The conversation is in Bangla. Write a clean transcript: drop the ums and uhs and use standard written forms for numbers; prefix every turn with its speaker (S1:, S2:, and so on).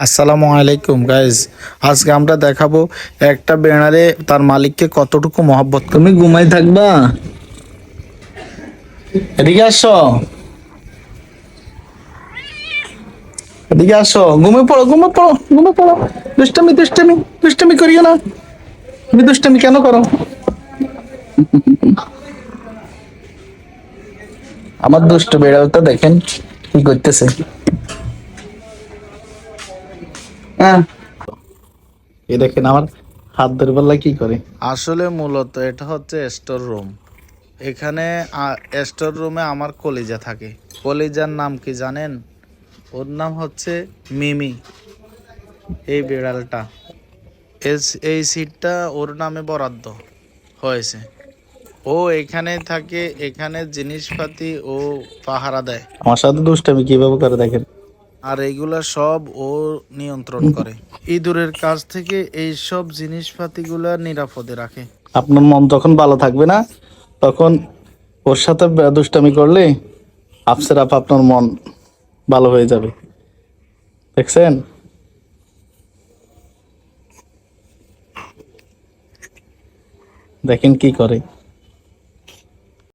S1: আসসালামু আলাইকুম গাইজ। আজকে আমরা দেখাবো একটা বেড়ালে তার মালিককে কতটুকু মহব্বত। তুমি ঘুমাই থাকবা, এদিকে আসো, এদিকে আসো, ঘুমে পড়ো, ঘুমে পড়ো, ঘুমে পড়ো। দুষ্টামি দুষ্টামি দুষ্টামি করিও না। তুমি দুষ্টামি কেন করো? আমার দুষ্ট বেড়ালটা দেখেন কি করতেছে। হ্যাঁ, এই দেখেন আমার হাত ধরে বললা কি করে। আসলে মূলত এটা হচ্ছে স্টোর রুম। এখানে স্টোর রুমে আমার কলিজা থাকে। কলিজার নাম কি জানেন? ওর নাম হচ্ছে মিমি। এই বিড়ালটা, এই সিটটা ওর নামে বরাদ্দ হয়েছে। ও এখানে থাকে, এখানে জিনিসপাতি ও পাহারা দেয়। আমার সাথে দুষ্টামি কিভাবে করে দেখেন। আর এইগুলা সব ও নিয়ন্ত্রণ করে। ইঁদুরের কাছ থেকে এই সব জিনিসপাতিগুলা নিরাপদে রাখে। আপনার মন যখন ভালো থাকবে না, তখন ওর সাথে দুষ্টামি করলে আফসের আপনার মন ভালো হয়ে যাবে। দেখছেন? দেখেন কি করে।